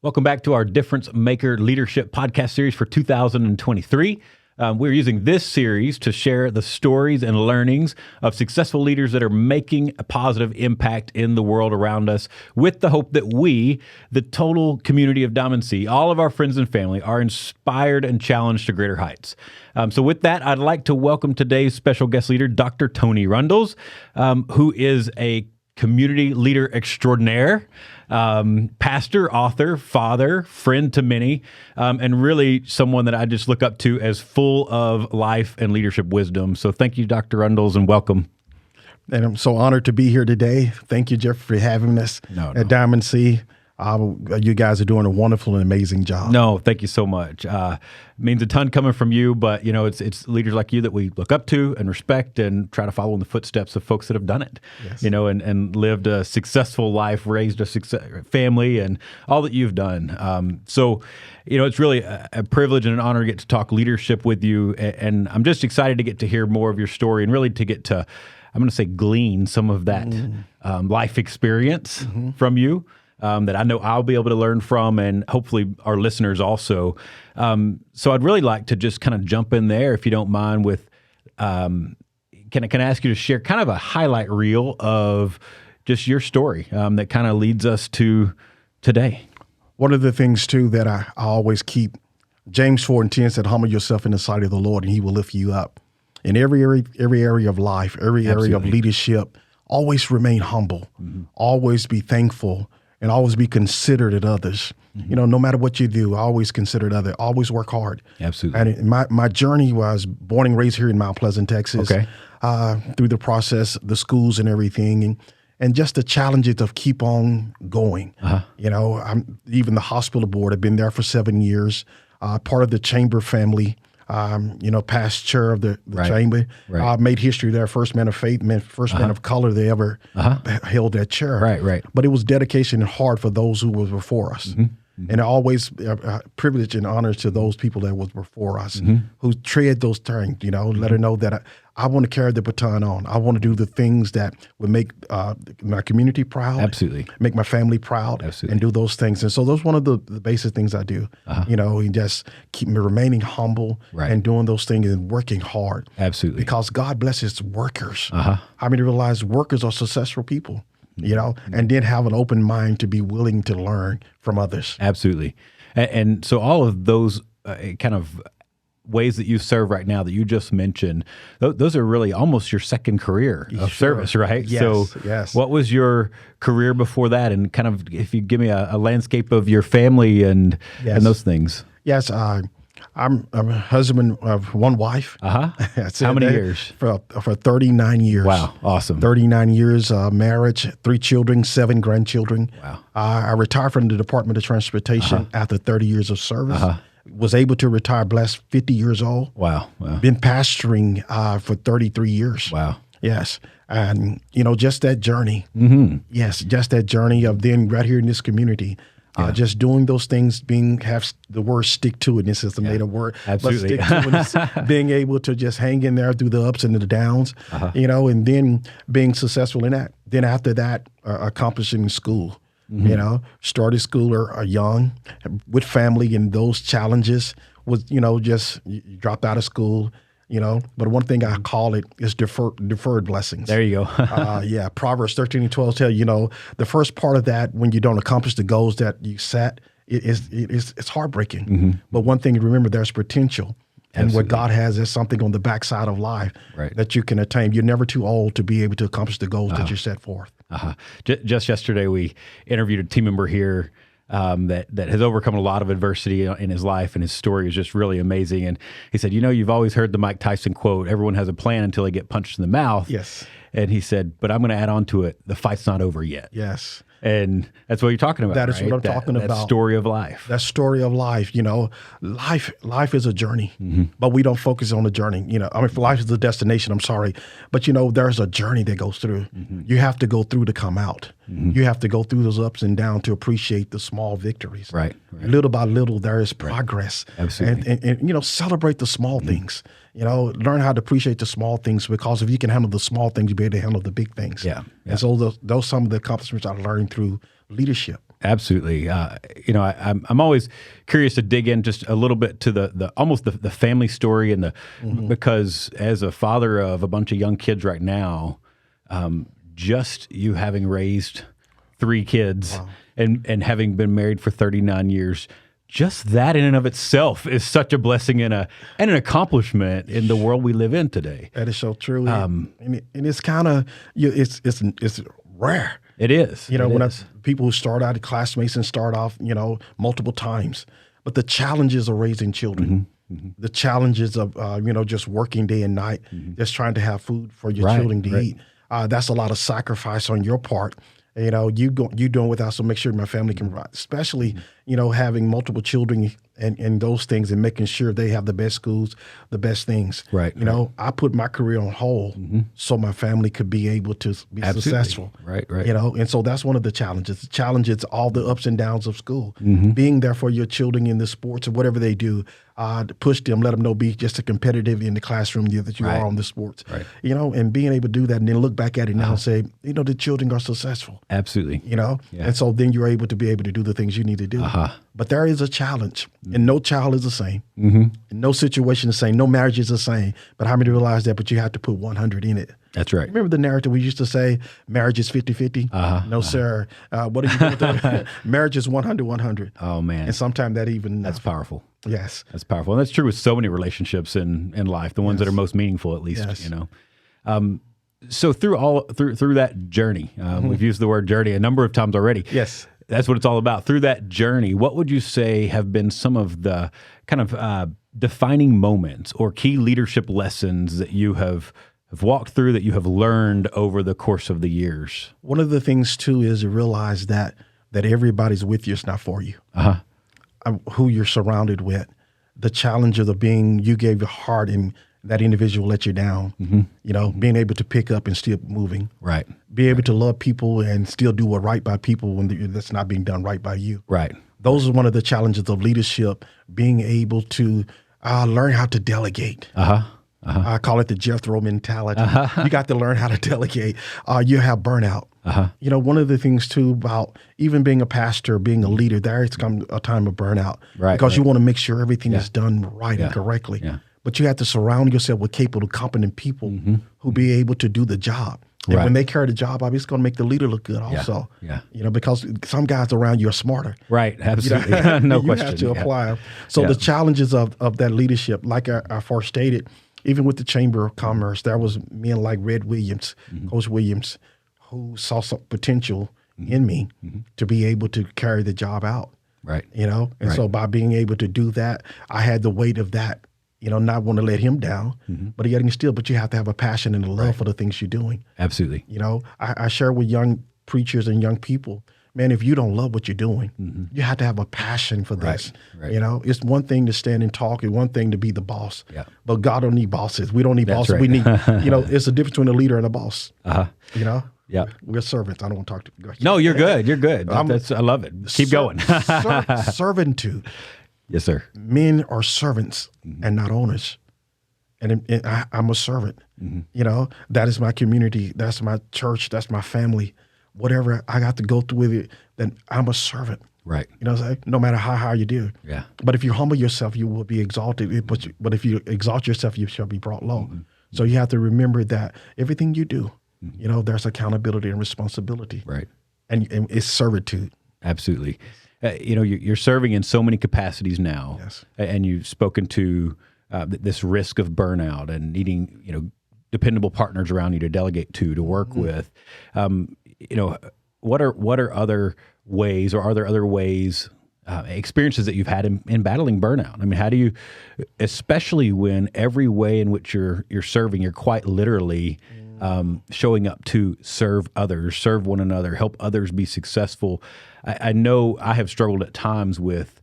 Welcome back to our Difference Maker Leadership podcast series for 2023. We're using this series to share the stories and learnings of successful leaders that are making a positive impact in the world around us, with the hope that we, the total community of Diamond C, all of our friends and family, are inspired and challenged to greater heights. So with that, I'd like to welcome today's special guest leader, Dr. Tony Rundles, who is a community leader extraordinaire, pastor, author, father, friend to many, and really someone that I just look up to as full of life and leadership wisdom. So thank you, Dr. Rundles, and welcome. And I'm so honored to be here today. Thank you, Jeff, for having us at Diamond C. You guys are doing a wonderful and amazing job. No, thank you so much. Means a ton coming from you, but it's leaders like you that we look up to and respect and try to follow in the footsteps of folks that have done it. Yes. And lived a successful life, raised a family, and all that you've done. So it's really a privilege and an honor to get to talk leadership with you, and I'm just excited to get to hear more of your story and really to get to, I'm going to say, glean some of that life experience from you. That I know I'll be able to learn from, and hopefully our listeners also. So I'd really like to just kind of jump in there, if you don't mind, with can I ask you to share kind of a highlight reel of just your story that kind of leads us to today? One of the things, too, that I always keep, James 4:10 said, humble yourself in the sight of the Lord, and he will lift you up. In every area of life, every area of leadership, always remain humble, always be thankful, and always be considerate of others. No matter what you do, always consider others. Always work hard. Absolutely. And my journey was born and raised here in Mount Pleasant, Texas. Okay. Through the process, the schools and everything, and just the challenges of keep on going. I'm even the hospital board. I've been there for 7 years. Part of the chamber family. Past chair of the chamber. Right. Made history there, first man of faith, first man of color they ever held that chair. Right. But it was dedication and hard for those who were before us. And always privilege and honor to those people that was before us who tread those turns, let her know that I want to carry the baton on. I want to do the things that would make my community proud. Absolutely. Make my family proud. Absolutely. And do those things. And so those one of the basic things I do, and just keep me remaining humble and doing those things and working hard. Absolutely. Because God blesses workers. I mean, to realize workers are successful people. And then have an open mind to be willing to learn from others. Absolutely. And so all of those kind of ways that you serve right now that you just mentioned, those are really almost your second career of service, right? Yes, so what was your career before that? And kind of, if you give me a landscape of your family and those things. Yes, I'm a husband of one wife. How many years? For 39 years. Wow, awesome. 39 years marriage, 3 children, 7 grandchildren. Wow. I retired from the Department of Transportation after 30 years of service. Was able to retire, blessed, 50 years old. Wow. Been pastoring for 33 years. Wow. Yes. And, just that journey. Yes, just that journey of then right here in this community. Just doing those things, have the word stick to it. This is the made up word. Absolutely. But stick to it, being able to just hang in there through the ups and the downs, and then being successful in that. Then after that, accomplishing school. Started school young with family, and those challenges was, just you dropped out of school. But one thing I call it is deferred blessings. There you go. Proverbs 13 and 12 tell you, the first part of that, when you don't accomplish the goals that you set, it's heartbreaking. But one thing to remember, there's potential. And what God has is something on the backside of life that you can attain. You're never too old to be able to accomplish the goals that you set forth. Just yesterday, we interviewed a team member here that has overcome a lot of adversity in his life, and his story is just really amazing. And he said, you've always heard the Mike Tyson quote, everyone has a plan until they get punched in the mouth. Yes. And he said, but I'm going to add on to it, the fight's not over yet. Yes. And that's what you're talking about. That is what I'm talking about. That story of life. That story of life. Life is a journey, but we don't focus on the journey. Life is the destination. I'm sorry, but there's a journey that goes through. You have to go through to come out. You have to go through those ups and downs to appreciate the small victories. Right. Little by little, there is progress. Absolutely. And celebrate the small things. Learn how to appreciate the small things, because if you can handle the small things, you'll be able to handle the big things. Yeah. And so those some of the accomplishments I learned through leadership. Absolutely. I'm always curious to dig in just a little bit to the almost the family story and because as a father of a bunch of young kids right now, just you having raised 3 kids and having been married for 39 years, just that in and of itself is such a blessing and an accomplishment in the world we live in today. That is so true. And it's kind of, it's rare. It is. People who start out, classmates, and start off, multiple times. But the challenges of raising children, the challenges of, just working day and night, just trying to have food for your children to eat. That's a lot of sacrifice on your part. You doing without, so make sure my family can provide, especially, having multiple children and those things and making sure they have the best schools, the best things. Right. I put my career on hold so my family could be able to be successful. Right. And so that's one of the challenges. The challenge is all the ups and downs of school, being there for your children in the sports or whatever they do, to push them, let them know, be just as competitive in the classroom that you are on the sports, and being able to do that and then look back at it now and say, the children are successful. Absolutely. And so then you're able to be able to do the things you need to do. But there is a challenge, and no child is the same. And no situation is the same. No marriage is the same. But how many realize that? But you have to put 100 in it. That's right. Remember the narrative we used to say, marriage is 50-50? No, sir. What are you doing with that? Marriage is 100-100. Oh, man. And sometimes that's powerful. Yes. That's powerful. And that's true with so many relationships in life, the ones that are most meaningful, at least, So through that journey, we've used the word journey a number of times already. Yes. That's what it's all about. Through that journey, what would you say have been some of the kind of defining moments or key leadership lessons that you have walked through, that you have learned over the course of the years? One of the things, too, is to realize that everybody's with you. It's not for you. Who you're surrounded with. The challenges of being, you gave your heart and that individual let you down. Being able to pick up and still moving. Right. Be able to love people and still do what right by people when that's not being done right by you. Right. Those are one of the challenges of leadership, being able to learn how to delegate. I call it the Jethro mentality. You got to learn how to delegate. You have burnout. One of the things too about even being a pastor, being a leader, there has come a time of burnout. Right. Because you want to make sure everything is done right and correctly. Yeah. But you have to surround yourself with capable, competent people who be able to do the job. And when they carry the job out, it's going to make the leader look good also. Because some guys around you are smarter. Right, absolutely. No question. You have to apply them. So the challenges of that leadership, like I first stated, even with the Chamber of Commerce, there was men like Red Williams, Coach Williams, who saw some potential in me to be able to carry the job out. Right. And so by being able to do that, I had the weight of that. Not want to let him down, but yet but you have to have a passion and a love for the things you're doing. Absolutely. I share with young preachers and young people, man, if you don't love what you're doing, you have to have a passion for this. Right. It's one thing to stand and talk and one thing to be the boss, but God don't need bosses. We don't need bosses. Right. We need, it's a difference between a leader and a boss. Yeah. We're servants. I don't want to talk to you. No, you're good. You're good. I love it. Keep going. Servitude. Yes, sir. Men are servants and not owners. And I'm a servant. That is my community. That's my church. That's my family. Whatever I got to go through with it, then I'm a servant. Right. No matter how high you do. Yeah. But if you humble yourself, you will be exalted. But if you exalt yourself, you shall be brought low. So you have to remember that everything you do, there's accountability and responsibility. Right. And it's servitude. Absolutely. You're serving in so many capacities now, and you've spoken to this risk of burnout and needing, dependable partners around you to delegate to work with. What are other ways, or are there other ways, experiences that you've had in battling burnout? I mean, how do you, especially when every way in which you're serving, you're quite literally showing up to serve others, serve one another, help others be successful. I know I have struggled at times with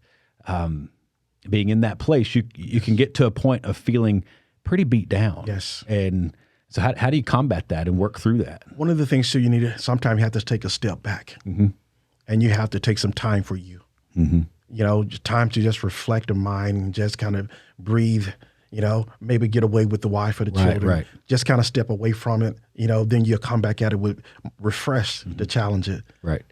being in that place. You can get to a point of feeling pretty beat down. Yes. And so how do you combat that and work through that? One of the things, too, sometimes you have to take a step back. And you have to take some time for you. Time to just reflect the mind and just kind of breathe maybe get away with the wife or the children, right. just kind of step away from it, then you'll come back at it with refresh to challenge it, right.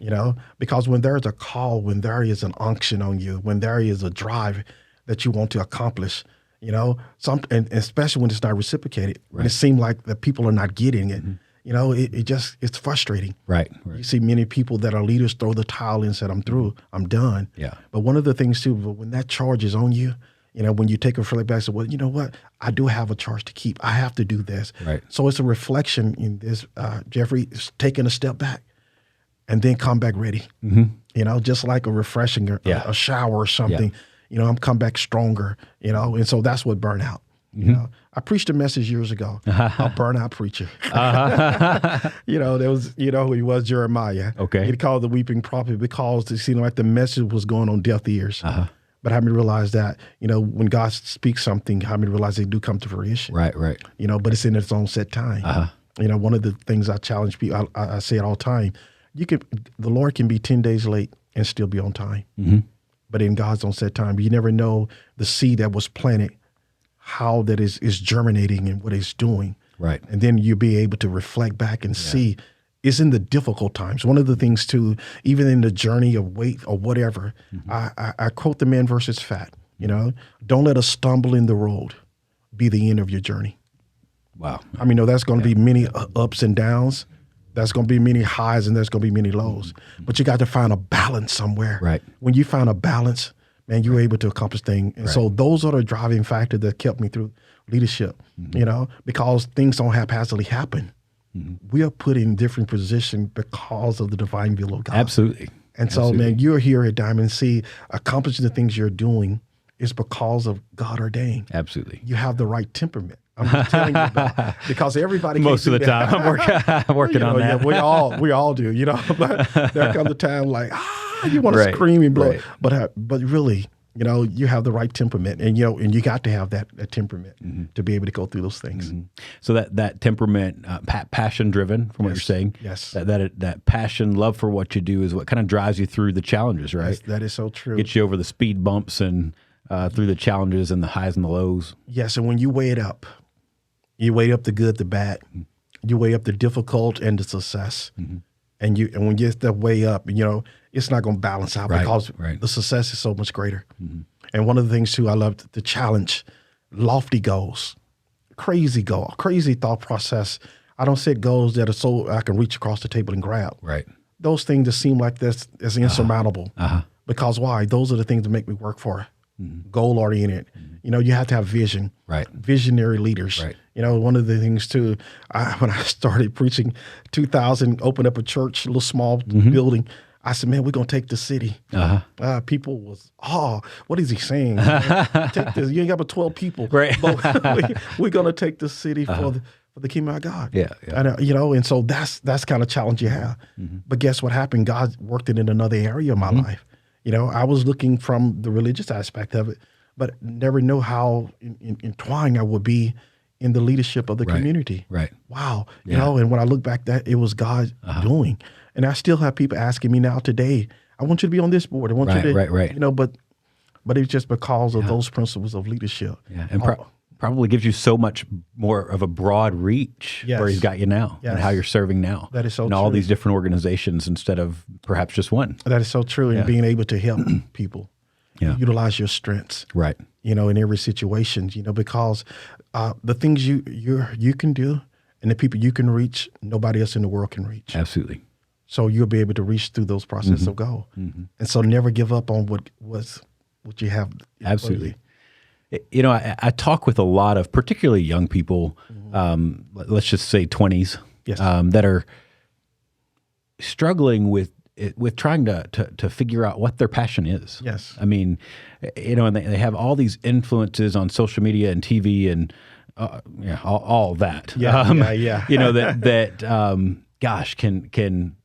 Because when there's a call, when there is an unction on you, when there is a drive that you want to accomplish, and especially when it's not reciprocated, when it seems like the people are not getting it, it's frustrating. Right. You see many people that are leaders throw the towel in and said, I'm through, I'm done. Yeah. But one of the things too, when that charge is on you, when you take a reflect back and say, well, you know what? I do have a charge to keep. I have to do this. Right. So it's a reflection in this, Jeffrey, is taking a step back and then come back ready. Just like a refreshing, a shower or something. I'm come back stronger, and so that's what burnout. I preached a message years ago, a burnout preacher. There was, who he was, Jeremiah. Okay. He called the weeping prophet because it seemed like the message was going on deaf ears. But how many realize that, when God speaks something, how many realize they do come to fruition? Right. But it's in its own set time. One of the things I challenge people, I say it all the time, the Lord can be 10 days late and still be on time. But in God's own set time, you never know the seed that was planted, how that is germinating and what it's doing. Right. And then you'll be able to reflect back and see, it's in the difficult times. One of the things too, even in the journey of weight or whatever, I quote the man versus fat, don't let a stumble in the road be the end of your journey. Wow. I mean, there's going to be many ups and downs. There's going to be many highs and there's going to be many lows. But you got to find a balance somewhere. Right. When you find a balance, man, you're able to accomplish things. And so those are the driving factor that kept me through leadership, because things don't haphazardly happen. We are put in different positions because of the divine will of God. Absolutely. And so, man, you're here at Diamond C, accomplishing the things you're doing is because of God ordained. Absolutely. You have the right temperament. I'm just telling you about, because everybody most of the time I'm working on that. Yeah, we all do, but there comes a time like, you want to scream and blow, but really, you have the right temperament, and you got to have that temperament to be able to go through those things. So that temperament, passion driven, from what you're saying, that passion, love for what you do is what kind of drives you through the challenges, right? Yes, that is so true. Gets you over the speed bumps and through the challenges and the highs and the lows. Yes, and when you weigh it up, you weigh up the good, the bad, you weigh up the difficult and the success, and when you get that weigh up, it's not going to balance out because the success is so much greater. And one of the things too, I love the challenge, lofty goals, crazy thought process. I don't set goals that are so I can reach across the table and grab. Right. Those things that seem like that's insurmountable. Because why? Those are the things that make me work for. Goal oriented. You have to have vision. Right. Visionary leaders. Right. One of the things too, when I started preaching 2000, opened up a church, a little small building. I said, man, we're going to take the city. People was, what is he saying? Take this. You ain't got but 12 people. Right. But we're going to take the city for the kingdom of God. Yeah. And, and so that's kind of challenge you have. But guess what happened? God worked it in another area of my life. I was looking from the religious aspect of it, but never know how entwined I would be in the leadership of the community. Right. Wow. And when I look back, that it was God doing. And I still have people asking me now today, I want you to be on this board. I want you to, but it's just because of those principles of leadership. Yeah. And probably gives you so much more of a broad reach where he's got you now and how you're serving now. That is so true. And all these different organizations instead of perhaps just one. That is so true. And being able to help people utilize your strengths. Right. In every situation, because the things you can do and the people you can reach, nobody else in the world can reach. Absolutely. So you'll be able to reach through those processes of goal. And so never give up on what you have. Absolutely. I talk with a lot of particularly young people, let's just say 20s, that are struggling with trying to figure out what their passion is. Yes. I mean, and they have all these influences on social media and TV and all that. That gosh, can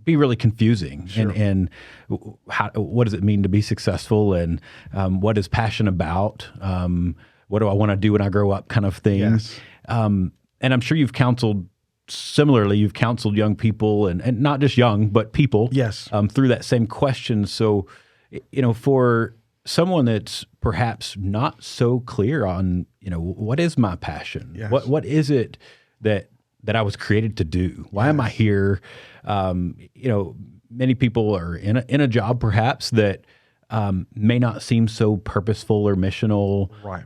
be really confusing. Sure. And what does it mean to be successful, and what is passion about? What do I want to do when I grow up, kind of thing. Yes. And I'm sure you've counseled young people and not just young, but people through that same question. So, for someone that's perhaps not so clear on, what is my passion? Yes. What is it that I was created to do? Why am I here? Many people are in a job perhaps that may not seem so purposeful or missional. Right.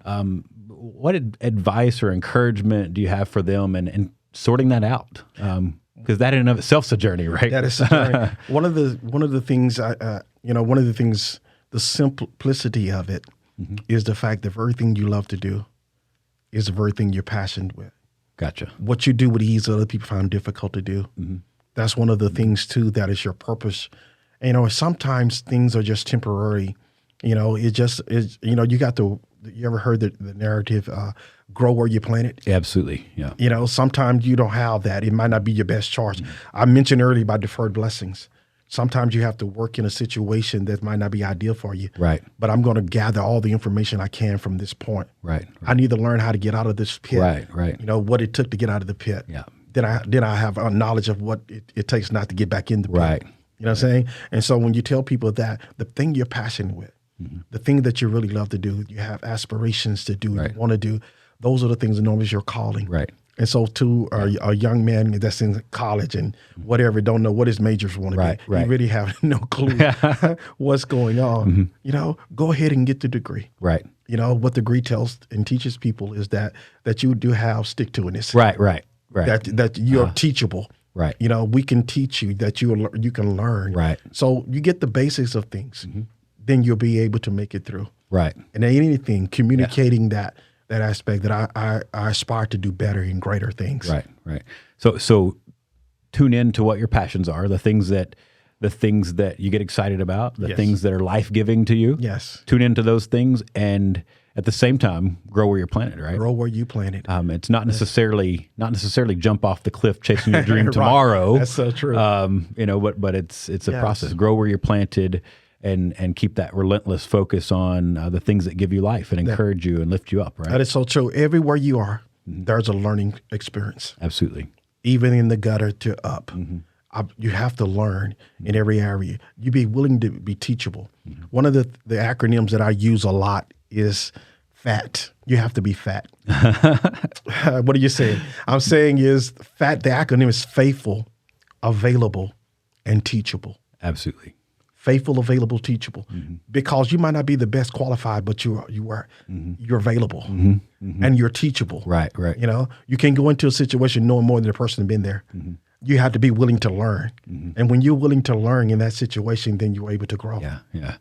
What advice or encouragement do you have for them and sorting that out? Because that in and of itself is a journey, right? That is a journey. One of the things, the simplicity of it is the fact that the very thing you love to do is the very thing you're passionate with. Gotcha. What you do with ease, other people find difficult to do. That's one of the things too. That is your purpose. Sometimes things are just temporary. It just is. You ever heard the narrative, grow where you plant it? Absolutely, yeah. Sometimes you don't have that. It might not be your best choice. I mentioned earlier about deferred blessings. Sometimes you have to work in a situation that might not be ideal for you. Right. But I'm going to gather all the information I can from this point. Right. I need to learn how to get out of this pit. Right. What it took to get out of the pit. Yeah. Then I have a knowledge of what it takes not to get back in the pit. Right. You know what I'm saying? And so when you tell people that, the thing you're passionate with, the thing that you really love to do, you have aspirations to do, you want to do, those are the things that normally is your calling. Right. And so to a young man that's in college and whatever, don't know what his majors want to be. Right. You really have no clue what's going on. Go ahead and get the degree. Right. What the degree tells and teaches people is that you do have stick-to-itness. Right. That you're teachable. Right. We can teach you that you can learn. Right. So you get the basics of things, then you'll be able to make it through. Right. And anything, communicating that aspect that I aspire to do better and greater things. Right. So tune in to what your passions are, the things that you get excited about, the things that are life-giving to you. Yes. Tune into those things, and at the same time, grow where you're planted, right? Grow where you planted. It's not necessarily jump off the cliff chasing your dream tomorrow. That's so true. But it's a process. Grow where you're planted, and keep that relentless focus on the things that give you life and encourage you and lift you up, right? That is so true. Everywhere you are, there's a learning experience. Absolutely. Even in the gutter to up. You have to learn in every area. You be willing to be teachable. One of the acronyms that I use a lot is FAT. You have to be fat. What are you saying? I'm saying is FAT, the acronym is faithful, available, and teachable. Absolutely. Faithful, available, teachable. Because you might not be the best qualified, but you're available and you're teachable. Right. You can go into a situation knowing more than the person who's been there. You have to be willing to learn. And when you're willing to learn in that situation, then you're able to grow. Yeah,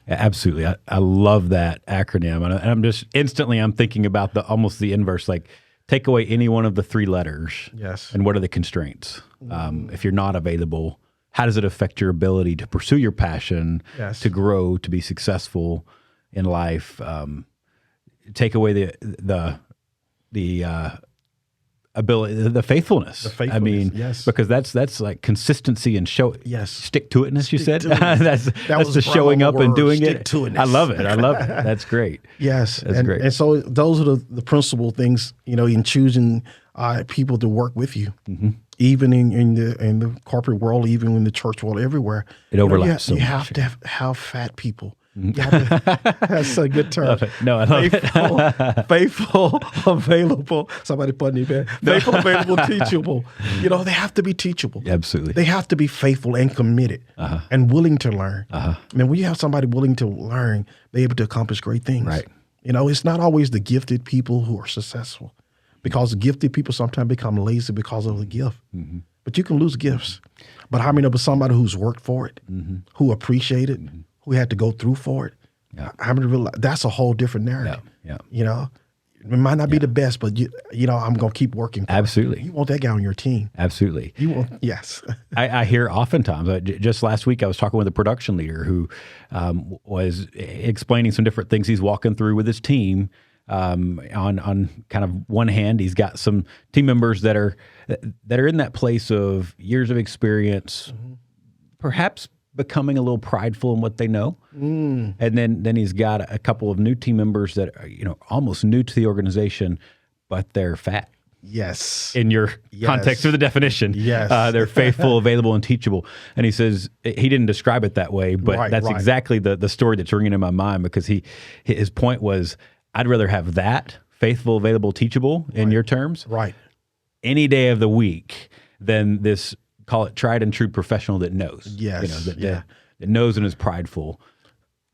absolutely. I love that acronym. And I'm just instantly I'm thinking about almost the inverse, like take away any one of the three letters. Yes. And what are the constraints? If you're not available, how does it affect your ability to pursue your passion, to grow, to be successful in life? Take away the ability, the faithfulness. I mean, because that's like consistency and stick to itness. You said that's the showing up and doing it. I love it. That's great. Yes, that's great. And so those are the principal things in choosing people to work with you. Even in the corporate world, even in the church world, everywhere. It overlaps. You have to have fat people. That's a good term. No, I love it. Faithful, available. Somebody put me there. Faithful, available, teachable. They have to be teachable. Absolutely. They have to be faithful and committed and willing to learn. I mean, when you have somebody willing to learn, they're able to accomplish great things. Right. It's not always the gifted people who are successful. Because gifted people sometimes become lazy because of the gift. But you can lose gifts. But how many of us somebody who's worked for it, who appreciate it, who had to go through for it? How many realize that's a whole different narrative? It might not be the best, but I'm going to keep working for Absolutely. it. You want that guy on your team. Absolutely. You want, yes. I hear oftentimes, just last week I was talking with a production leader who was explaining some different things he's walking through with his team. On kind of one hand, he's got some team members that are in that place of years of experience, perhaps becoming a little prideful in what they know, and then he's got a couple of new team members that are almost new to the organization, but they're fat. Yes. in your context of the definition. Yes. They're faithful, available, and teachable. And he says he didn't describe it that way, but that's exactly the story that's ringing in my mind, because his point was, I'd rather have that, faithful, available, teachable, in your terms, any day of the week than this, call it tried and true professional that knows. Yes. That knows and is prideful.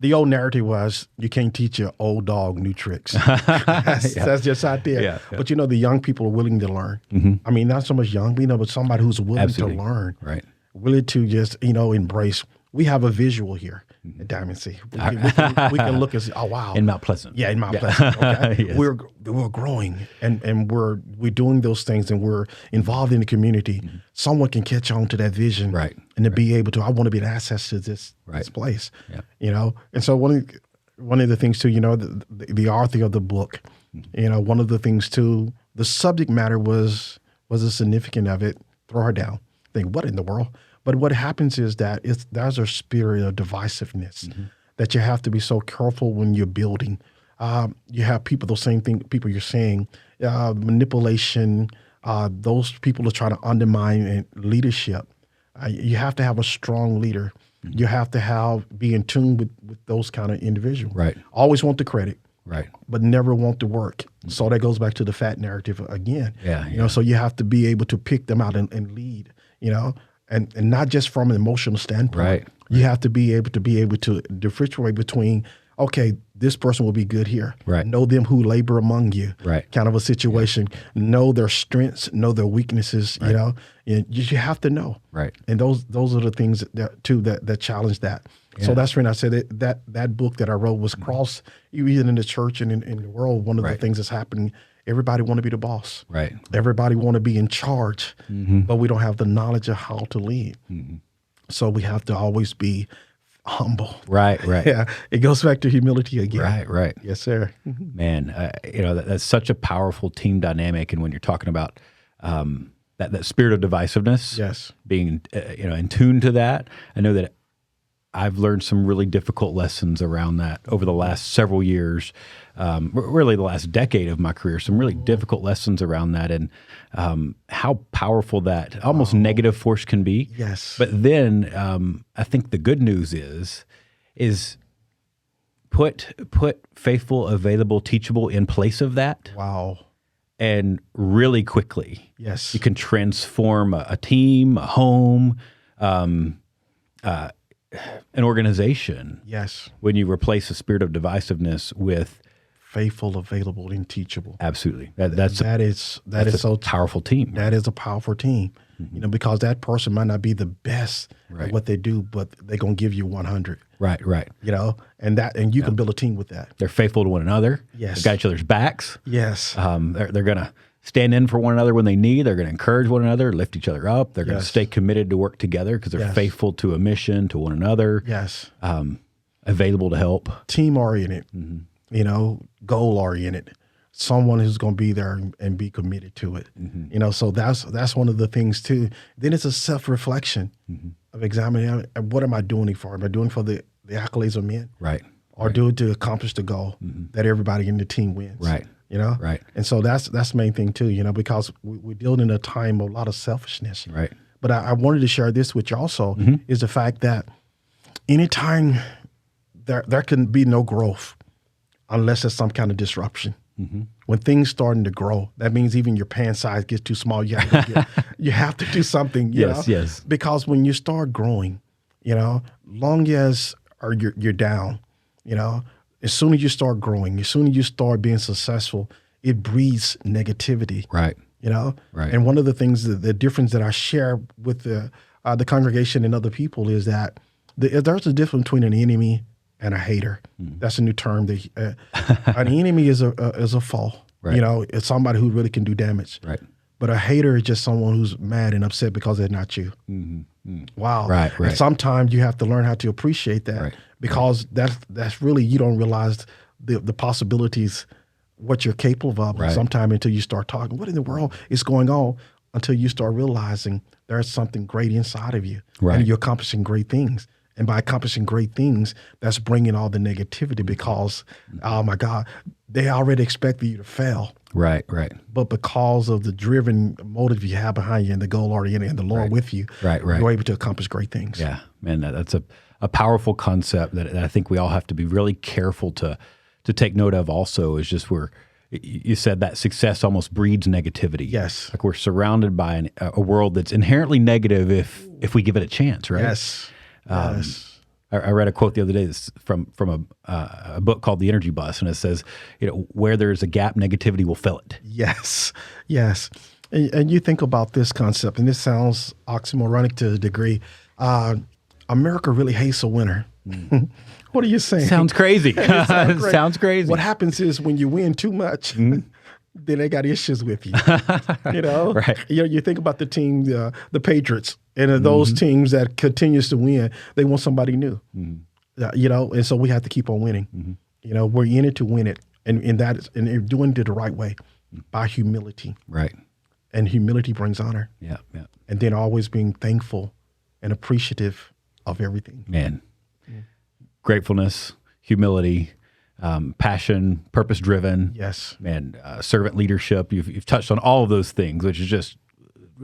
The old narrative was, you can't teach your old dog new tricks. That's just out there. Yeah. But the young people are willing to learn. I mean, not so much young, but somebody who's willing to learn. Right. Willing to just, embrace. We have a visual here at Diamond C. We can look and say, oh, wow. In Mount Pleasant. Yeah, in Mount Pleasant. Okay. Yes. We're growing and we're doing those things, and we're involved in the community. Someone can catch on to that vision, and to be able to, I want to be an asset to this place. Yeah. And so one of the things too, the author of the book, one of the things too, the subject matter was the significance of it. Throw her down. Think, what in the world? But what happens is that there's a spirit of divisiveness that you have to be so careful when you're building. You have people, those same people you're saying, manipulation, those people are trying to undermine leadership. You have to have a strong leader. You have to be in tune with those kind of individuals. Right. Always want the credit. Right. But never want the work. So that goes back to the F.A.T narrative again. Yeah. So you have to be able to pick them out and lead, and not just from an emotional standpoint. Right. You have to be able to differentiate between, okay, this person will be good here. Right. Know them who labor among you. Right. Kind of a situation. Yeah. Know their strengths, know their weaknesses, you have to know. Right. And those are the things that challenge that. Yeah. So that's when I said that book that I wrote was cross, even in the church and in the world, one of the things that's happening. Everybody want to be the boss. Right. Everybody want to be in charge, but we don't have the knowledge of how to lead. So we have to always be humble. Right. Yeah. It goes back to humility again. Right. Yes, sir. Man, that's such a powerful team dynamic. And when you're talking about that spirit of divisiveness, being in tune to that, I know that I've learned some really difficult lessons around that over the last several years, really the last decade of my career, some really difficult lessons around that, and how powerful that almost negative force can be. Yes. But then I think the good news is put faithful, available, teachable in place of that. Wow. And really quickly, yes, you can transform a team, a home, an organization. Yes. When you replace the spirit of divisiveness with faithful, available, and teachable. Absolutely. That is so powerful team. That is a powerful team. Because that person might not be the best at what they do, but they're going to give you 100. Right. And you can build a team with that. They're faithful to one another. Yes. They've got each other's backs. Yes. They're going to stand in for one another when they need. They're going to encourage one another, lift each other up. They're going to stay committed to work together because they're faithful to a mission, to one another. Yes. Available to help. Team-oriented, goal-oriented. Someone who's going to be there and be committed to it. So that's one of the things too. Then it's a self-reflection of examining, what am I doing it for? Am I doing it for the accolades of men? Right. Or do it to accomplish the goal that everybody in the team wins? Right. Right. And so that's the main thing too, because we're dealing in a time of a lot of selfishness. Right. But I wanted to share this with you also, is the fact that anytime there can be no growth unless there's some kind of disruption. When things starting to grow, that means even your pant size gets too small. You have to do something. Yes. Because when you start growing, long as you're down, as soon as you start growing, as soon as you start being successful, it breeds negativity. Right. Right. And one of the things, the difference that I share with the congregation and other people is that there's a difference between an enemy and a hater. That's a new term. An enemy is a foe. Right. It's somebody who really can do damage. Right. But a hater is just someone who's mad and upset because they're not you. Wow. Right. And sometimes you have to learn how to appreciate that because that's really, you don't realize the possibilities, what you're capable of sometime until you start talking. What in the world is going on? Until you start realizing there's something great inside of you. Right. And you're accomplishing great things. And by accomplishing great things, that's bringing all the negativity because, oh my God, they already expected you to fail. Right, right. But because of the driven motive you have behind you and the goal oriented and the Lord with you, Right. you're able to accomplish great things. Yeah, man, that's a powerful concept that I think we all have to be really careful to take note of. Also, is just you said that success almost breeds negativity. Yes, like we're surrounded by a world that's inherently negative if we give it a chance, right? Yes. Yes. I read a quote the other day from a book called The Energy Bus, and it says, where there's a gap, negativity will fill it. Yes, yes. And you think about this concept, and this sounds oxymoronic to a degree. America really hates a winner. What are you saying? Sounds crazy. Sounds crazy. What happens is when you win too much, then they got issues with you. Right. You think about the team, the Patriots, and those teams that continues to win, they want somebody new. And so we have to keep on winning. We're in it to win it, and doing it the right way by humility. Right. And humility brings honor. Yeah. And then always being thankful and appreciative of everything. Man, gratefulness, humility, passion, purpose-driven. Yes. Man, servant leadership. You've touched on all of those things, which is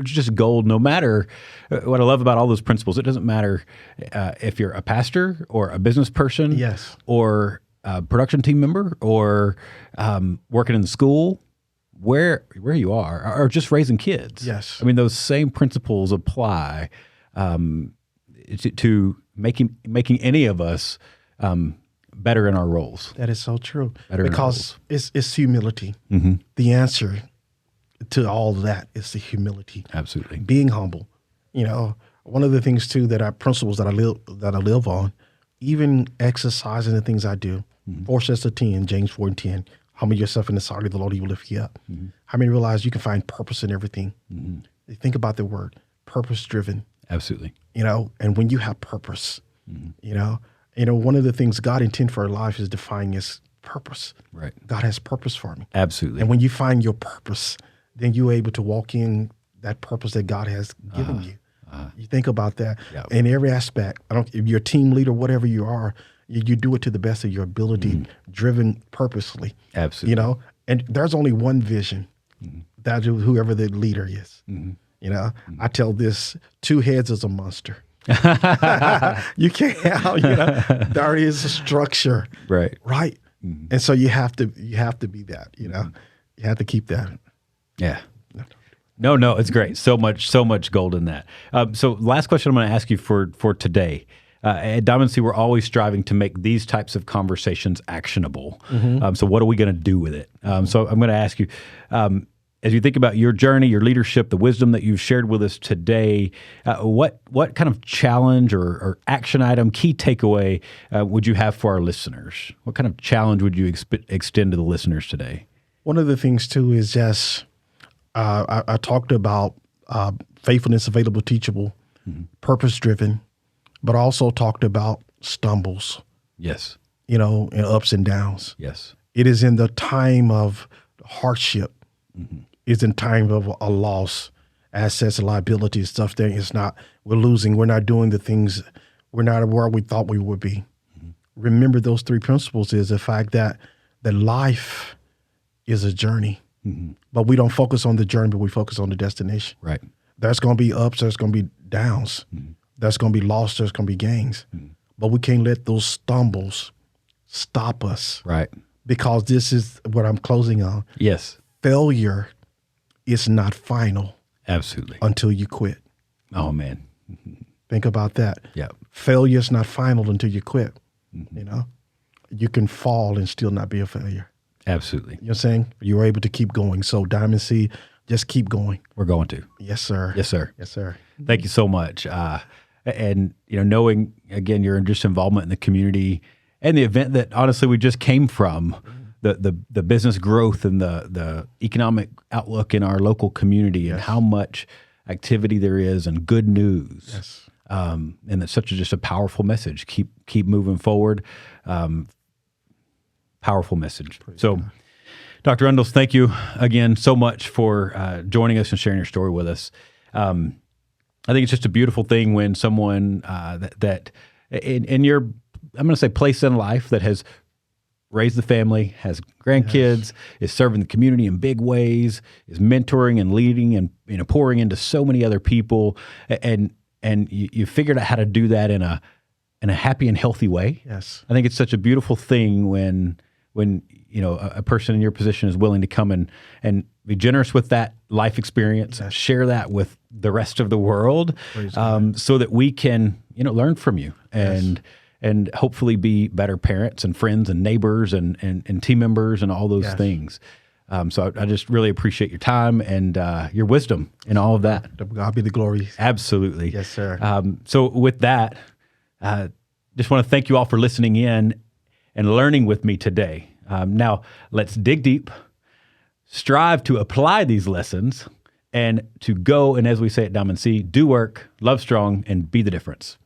just gold. No matter what I love about all those principles, it doesn't matter if you're a pastor or a business person, yes, or a production team member, or working in the school, where you are, or just raising kids. Yes. I mean, those same principles apply to making any of us better in our roles. That is so true. Better because it's humility. The answer to all of that is the humility. Absolutely. Being humble. One of the things too principles that I live on, even exercising the things I do. 4 says to 10, James 4:10, humble yourself in the sight of the Lord, he will lift you up. How many realize you can find purpose in everything? You think about the word purpose driven. Absolutely. And when you have purpose, one of the things God intended for our life is defining his purpose. Right. God has purpose for me. Absolutely. And when you find your purpose, then you're able to walk in that purpose that God has given you. You think about that in every aspect. If you're a team leader, whatever you are, you do it to the best of your ability, driven purposely. Absolutely. And there's only one vision that whoever the leader is. I tell this, 2 heads is a monster. You can't, there is a structure. Right. Right. And so you have to be that, you have to keep that. Yeah. No, it's great. So much gold in that. So last question I'm going to ask you for today. At Diamond C, we're always striving to make these types of conversations actionable. So what are we going to do with it? So I'm going to ask you, as you think about your journey, your leadership, the wisdom that you've shared with us today, what kind of challenge or action item, key takeaway would you have for our listeners? What kind of challenge would you extend to the listeners today? One of the things too is just I talked about faithfulness, available, teachable, purpose-driven, but also talked about stumbles. Yes. And ups and downs. Yes. It is in the time of hardship. It's in time of a loss, assets, liabilities, stuff that is not, we're losing. We're not doing the things, we're not where we thought we would be. Remember those 3 principles is the fact that life is a journey. But we don't focus on the journey, but we focus on the destination. Right. There's going to be ups, there's going to be downs. There's going to be loss, there's going to be gains. But we can't let those stumbles stop us. Right. Because this is what I'm closing on. Yes. Failure is not final. Absolutely. Until you quit. Oh, man. Think about that. Yeah. Failure is not final until you quit. You can fall and still not be a failure. Absolutely. You know what I'm saying? You're able to keep going. So Diamond C, just keep going. We're going to. Yes, sir. Yes, sir. Yes, sir. Thank you so much. And knowing again your just involvement in the community and the event that honestly we just came from, the business growth and the economic outlook in our local community and how much activity there is and good news. Yes. And it's just a powerful message. Keep moving forward. Powerful message. Praise so, God. Dr. Rundles, thank you again so much for joining us and sharing your story with us. I think it's just a beautiful thing when someone that in your, I'm going to say, place in life that has raised the family, has grandkids, is serving the community in big ways, is mentoring and leading and pouring into so many other people, and you figured out how to do that in a happy and healthy way. Yes, I think it's such a beautiful thing when a person in your position is willing to come and be generous with that life experience, share that with the rest of the world, so that we can learn from you and hopefully be better parents and friends and neighbors and team members and all those things. So I just really appreciate your time and your wisdom in all of that. To God be the glory. Absolutely. Yes, sir. So with that, just want to thank you all for listening in and learning with me today. Now, let's dig deep, strive to apply these lessons, and to go, and as we say at Diamond C, do work, love strong, and be the difference.